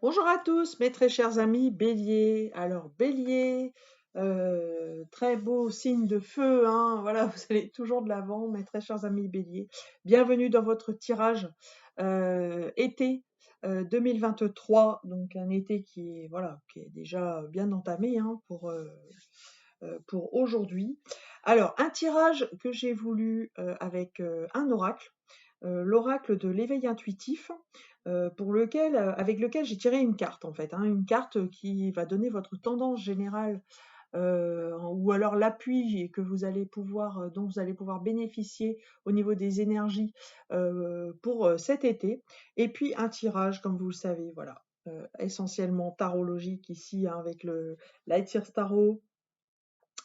Bonjour à tous, mes très chers amis Bélier. Alors Bélier, très beau signe de feu, hein, voilà, vous allez toujours de l'avant, mes très chers amis Bélier. Bienvenue dans votre tirage été 2023, donc un été qui est voilà, qui est déjà bien entamé hein, pour aujourd'hui. Alors un tirage que j'ai voulu avec un oracle. L'oracle de l'éveil intuitif, avec lequel j'ai tiré une carte en fait, hein, une carte qui va donner votre tendance générale ou alors l'appui que vous allez pouvoir, dont vous allez pouvoir bénéficier au niveau des énergies pour cet été. Et puis un tirage, comme vous le savez, voilà, essentiellement tarologique ici hein, avec le Light Tarot,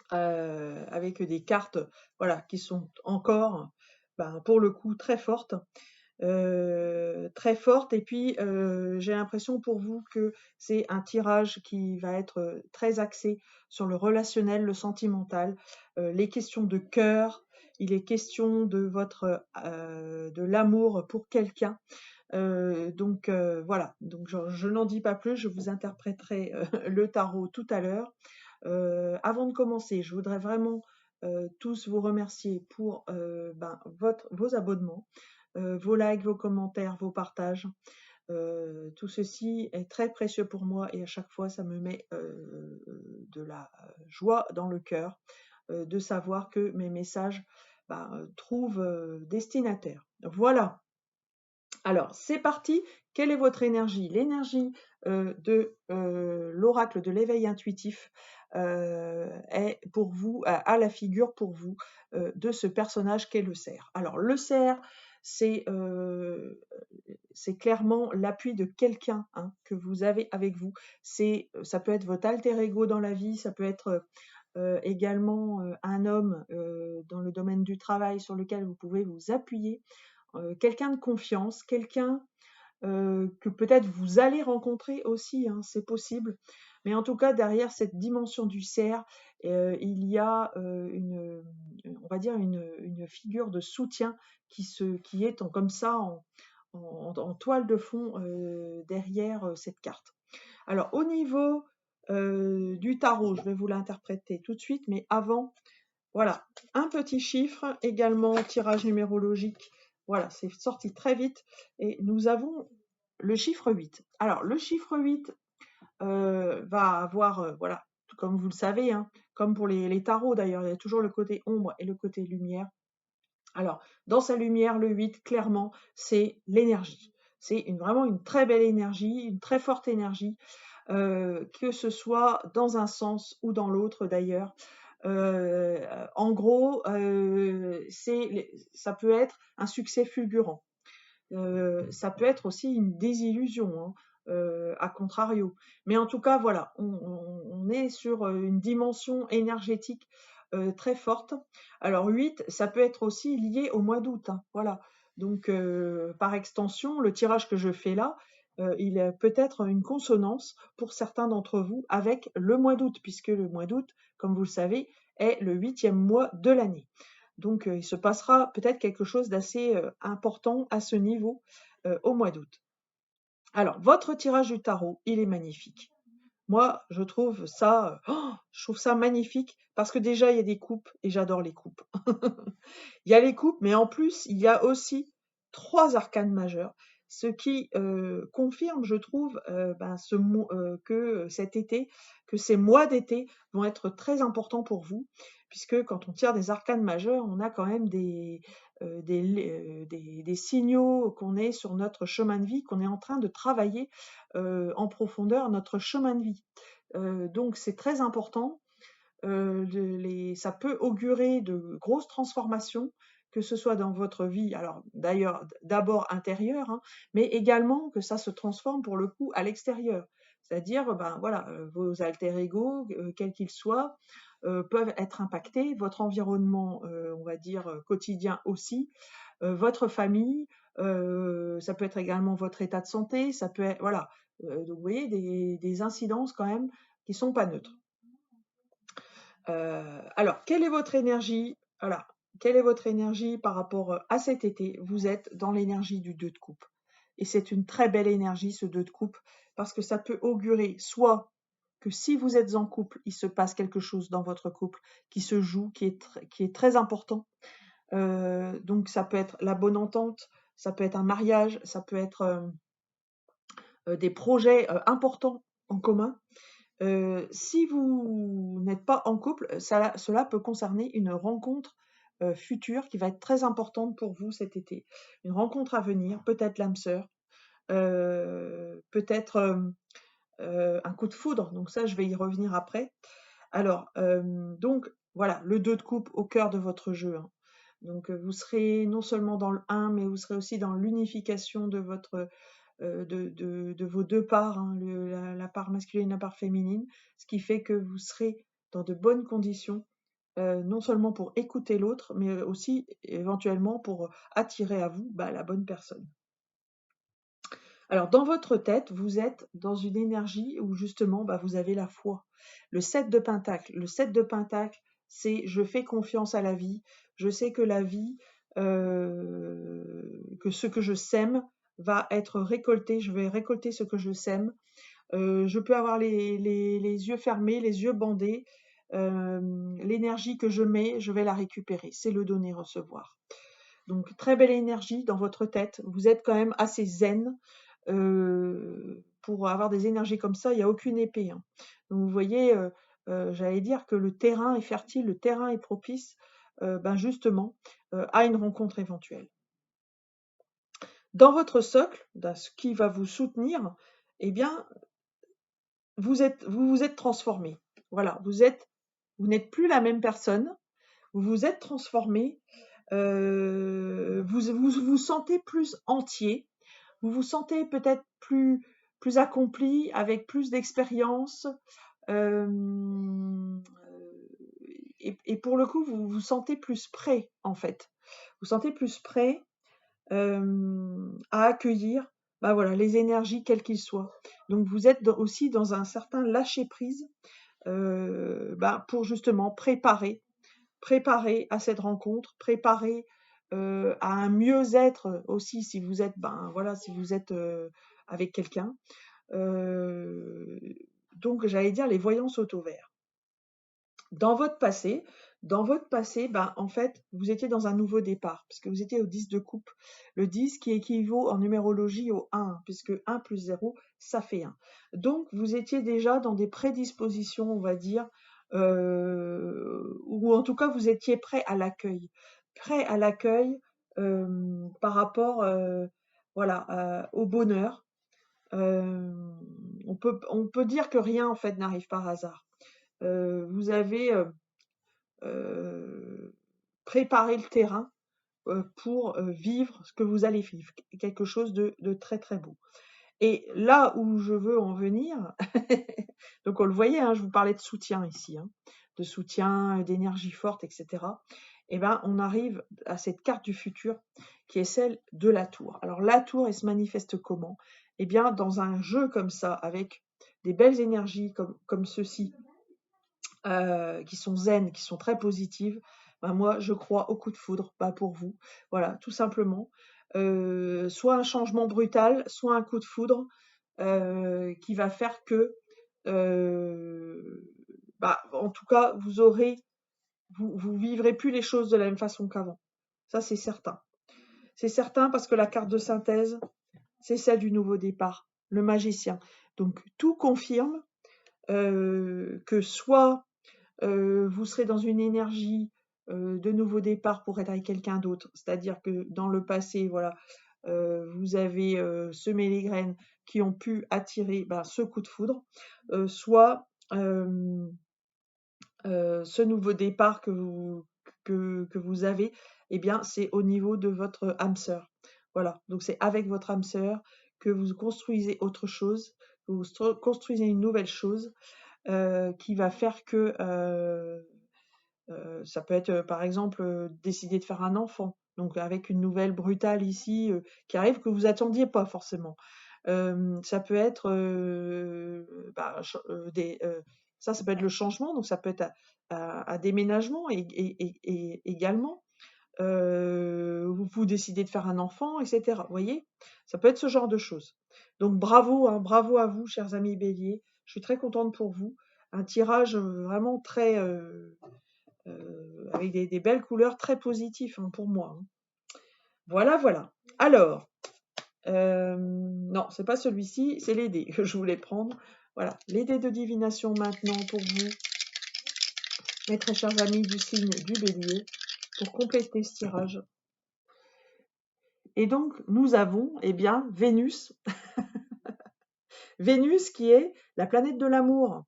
avec des cartes voilà, qui sont encore ben, pour le coup très forte et puis j'ai l'impression pour vous que c'est un tirage qui va être très axé sur le relationnel, le sentimental, les questions de cœur, il est question de de l'amour pour quelqu'un. Voilà, donc je n'en dis pas plus, je vous interpréterai le tarot tout à l'heure. Avant de commencer, je voudrais vraiment tous vous remercier pour vos abonnements, vos likes, vos commentaires, vos partages. Tout ceci est très précieux pour moi et à chaque fois, ça me met de la joie dans le cœur de savoir que mes messages trouvent destinataire. Voilà. Alors, c'est parti. Quelle est votre énergie? L'énergie de l'oracle de l'éveil intuitif est pour vous, a la figure pour vous de ce personnage qu'est le cerf. Alors, le cerf, c'est c'est clairement l'appui de quelqu'un hein, que vous avez avec vous. Ça peut être votre alter ego dans la vie, ça peut être également un homme dans le domaine du travail sur lequel vous pouvez vous appuyer, quelqu'un de confiance, quelqu'un que peut-être vous allez rencontrer aussi, hein, c'est possible. Mais en tout cas, derrière cette dimension du cerf, il y a on va dire une figure de soutien qui est comme ça en toile de fond derrière cette carte. Alors, au niveau du tarot, je vais vous l'interpréter tout de suite, mais avant, voilà, un petit chiffre, également tirage numérologique. Voilà, c'est sorti très vite. Et nous avons le chiffre 8. Alors, le chiffre 8 va avoir, voilà, comme vous le savez, hein, comme pour les tarots d'ailleurs, il y a toujours le côté ombre et le côté lumière. Alors, dans sa lumière, le 8, clairement, c'est l'énergie. C'est vraiment une très belle énergie, une très forte énergie, que ce soit dans un sens ou dans l'autre d'ailleurs. Euh, En gros, ça peut être un succès fulgurant. Ça peut être aussi une désillusion, hein, à contrario. Mais en tout cas, voilà, on est sur une dimension énergétique très forte. Alors 8, ça peut être aussi lié au mois d'août, hein, voilà. Donc par extension, le tirage que je fais là, il est peut-être une consonance pour certains d'entre vous avec le mois d'août, puisque le mois d'août, comme vous le savez, est le 8e mois de l'année. Donc, il se passera peut-être quelque chose d'assez important à ce niveau au mois d'août. Alors, votre tirage du tarot, il est magnifique. Moi, je trouve ça magnifique parce que déjà, il y a des coupes et j'adore les coupes. Il y a les coupes, mais en plus, il y a aussi 3 arcanes majeures, ce qui confirme, je trouve, que cet été, que ces mois d'été vont être très importants pour vous, puisque quand on tire des arcanes majeures, on a quand même des signaux qu'on est sur notre chemin de vie, qu'on est en train de travailler en profondeur notre chemin de vie. Donc c'est très important ça peut augurer de grosses transformations, que ce soit dans votre vie, alors d'ailleurs d'abord intérieure, hein, mais également que ça se transforme pour le coup à l'extérieur. C'est-à-dire, ben voilà, vos alter ego, quels qu'ils soient, peuvent être impactés, votre environnement, on va dire quotidien aussi, votre famille, ça peut être également votre état de santé, ça peut être, voilà, donc vous voyez des incidences quand même qui sont pas neutres. Alors, quelle est votre énergie? Voilà, quelle est votre énergie par rapport à cet été? Vous êtes dans l'énergie du 2 de coupe. et c'est une très belle énergie, ce 2 de coupe, parce que ça peut augurer soit que si vous êtes en couple, il se passe quelque chose dans votre couple qui se joue, qui est très important. Donc ça peut être la bonne entente, ça peut être un mariage, ça peut être des projets importants en commun. Si vous n'êtes pas en couple, cela peut concerner une rencontre future qui va être très importante pour vous cet été. Une rencontre à venir, peut-être l'âme sœur, peut-être un coup de foudre, donc ça je vais y revenir après. Alors, donc voilà, le 2 de coupe au cœur de votre jeu, hein. Donc vous serez non seulement dans le 1, mais vous serez aussi dans l'unification de votre de vos 2 parts, hein, la part masculine et la part féminine, ce qui fait que vous serez dans de bonnes conditions, non seulement pour écouter l'autre, mais aussi éventuellement pour attirer à vous, bah, la bonne personne. Alors dans votre tête, vous êtes dans une énergie où justement, bah, vous avez la foi. Le 7 de pentacle. Le 7 de pentacle, c'est je fais confiance à la vie. Je sais que la vie, que ce que je sème va être récolté. Je vais récolter ce que je sème. Je peux avoir les yeux fermés, les yeux bandés. L'énergie que je mets, je vais la récupérer. C'est le donner-recevoir. Donc très belle énergie dans votre tête. Vous êtes quand même assez zen. Pour avoir des énergies comme ça, il n'y a aucune épée, hein. Donc vous voyez, j'allais dire que le terrain est fertile, le terrain est propice, ben justement, à une rencontre éventuelle. Dans votre socle, dans ce qui va vous soutenir, eh bien, vous vous êtes transformé. Voilà, vous n'êtes plus la même personne, vous vous êtes transformé, vous sentez plus entier, vous vous sentez peut-être plus accompli, avec plus d'expérience, et pour le coup, vous vous sentez plus prêt, en fait. Vous sentez plus prêt à accueillir, bah voilà, les énergies quelles qu'ils soient. Donc vous êtes aussi dans un certain lâcher prise, bah, pour justement préparer à cette rencontre, préparer à un mieux-être aussi si vous êtes, ben voilà, si vous êtes avec quelqu'un. Euh, donc j'allais dire les voyants sautent au vert. Dans votre passé, ben, en fait, vous étiez dans un nouveau départ, puisque vous étiez au 10 de coupe. Le 10 qui équivaut en numérologie au 1, puisque 1 plus 0, ça fait 1. Donc, vous étiez déjà dans des prédispositions, on va dire, ou en tout cas, vous étiez prêt à l'accueil. Prêt à l'accueil par rapport voilà, au bonheur. On peut dire que rien, en fait, n'arrive par hasard. Vous avez préparer le terrain pour vivre ce que vous allez vivre, quelque chose de très très beau. Et là où je veux en venir, donc on le voyait, hein, je vous parlais de soutien ici, hein, de soutien, d'énergie forte, etc. Et ben on arrive à cette carte du futur qui est celle de la tour. Alors la tour, elle se manifeste comment? Eh bien dans un jeu comme ça, avec des belles énergies comme ceci, qui sont zen, qui sont très positives, ben moi je crois au coup de foudre, pas pour vous. Voilà, tout simplement. Soit un changement brutal, soit un coup de foudre qui va faire que, bah, en tout cas, vous vivrez plus les choses de la même façon qu'avant. Ça, c'est certain. C'est certain parce que la carte de synthèse, c'est celle du nouveau départ, le magicien. Donc tout confirme que soit vous serez dans une énergie de nouveau départ pour être avec quelqu'un d'autre. C'est-à-dire que dans le passé, voilà, vous avez semé les graines qui ont pu attirer ben, ce coup de foudre, soit ce nouveau départ que vous avez, eh bien, c'est au niveau de votre âme sœur. Voilà, donc c'est avec votre âme sœur que vous construisez autre chose, que vous construisez une nouvelle chose qui va faire que ça peut être, par exemple, décider de faire un enfant, donc avec une nouvelle brutale ici, qui arrive que vous attendiez pas forcément. Ça peut être, bah, ça peut être le changement, donc ça peut être un déménagement également. vous décidez de faire un enfant, etc. Vous voyez? Ça peut être ce genre de choses. Donc bravo, hein, bravo à vous, chers amis béliers. Je suis très contente pour vous. Un tirage vraiment très avec des belles couleurs, très positif, hein, pour moi, hein. Voilà, voilà. Alors, non, c'est pas celui-ci, c'est les dés que je voulais prendre. Voilà, les dés de divination maintenant pour vous, mes très chers amis du signe du bélier, pour compléter ce tirage. Et donc, nous avons, eh bien, Vénus. Vénus qui est la planète de l'amour.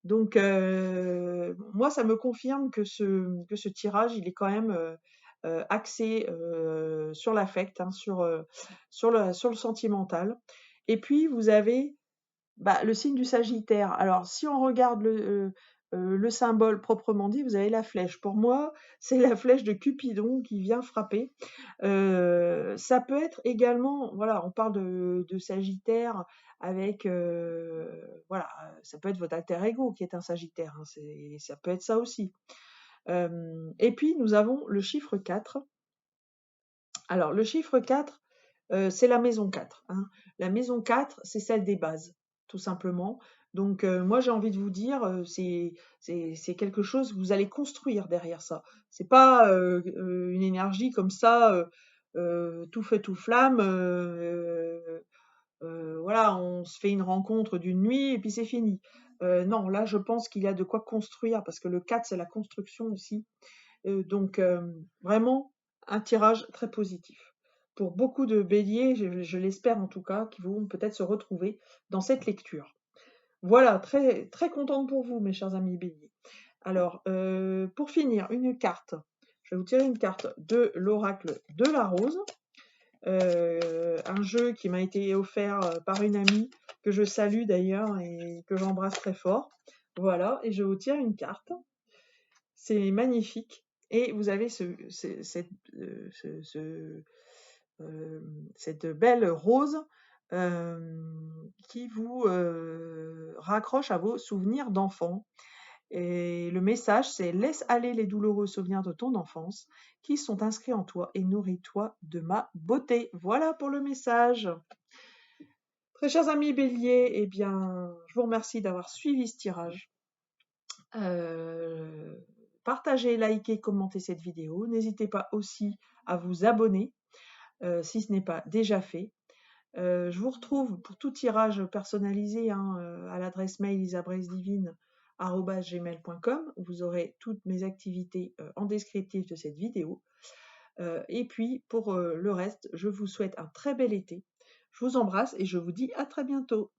Donc, moi, ça me confirme que ce tirage, il est quand même axé sur l'affect, hein, sur le sentimental. Et puis, vous avez le signe du Sagittaire. Alors, si on regarde le symbole proprement dit, vous avez la flèche. Pour moi, c'est la flèche de Cupidon qui vient frapper. Ça peut être également, voilà, on parle de Sagittaire avec, voilà, ça peut être votre alter ego qui est un Sagittaire, hein, ça peut être ça aussi. Et puis, nous avons le chiffre 4. Alors, le chiffre 4, c'est la maison 4, hein. La maison 4, c'est celle des bases, tout simplement. Donc, moi, j'ai envie de vous dire, c'est quelque chose que vous allez construire derrière ça. C'est pas une énergie comme ça, tout feu, tout flamme. Voilà, on se fait une rencontre d'une nuit et puis c'est fini. Non, là, je pense qu'il y a de quoi construire parce que le 4, c'est la construction aussi. Donc, vraiment, un tirage très positif. Pour beaucoup de béliers, je l'espère en tout cas, qui vont peut-être se retrouver dans cette lecture. Voilà, très, très contente pour vous, mes chers amis béliers. Alors, pour finir, une carte. Je vais vous tirer une carte de l'oracle de la rose. Un jeu qui m'a été offert par une amie, que je salue d'ailleurs et que j'embrasse très fort. Voilà, et je vous tire une carte. C'est magnifique. Et vous avez cette belle rose qui vous raccroche à vos souvenirs d'enfant. Et le message, c'est: laisse aller les douloureux souvenirs de ton enfance qui sont inscrits en toi et nourris-toi de ma beauté. Voilà pour le message. Très chers amis béliers, eh bien, je vous remercie d'avoir suivi ce tirage. Partagez, likez, commentez cette vidéo. N'hésitez pas aussi à vous abonner si ce n'est pas déjà fait. Je vous retrouve pour tout tirage personnalisé, hein, à l'adresse mail isabraisedivine@gmail.com. Vous aurez toutes mes activités en descriptif de cette vidéo. Et puis pour le reste, je vous souhaite un très bel été. Je vous embrasse et je vous dis à très bientôt.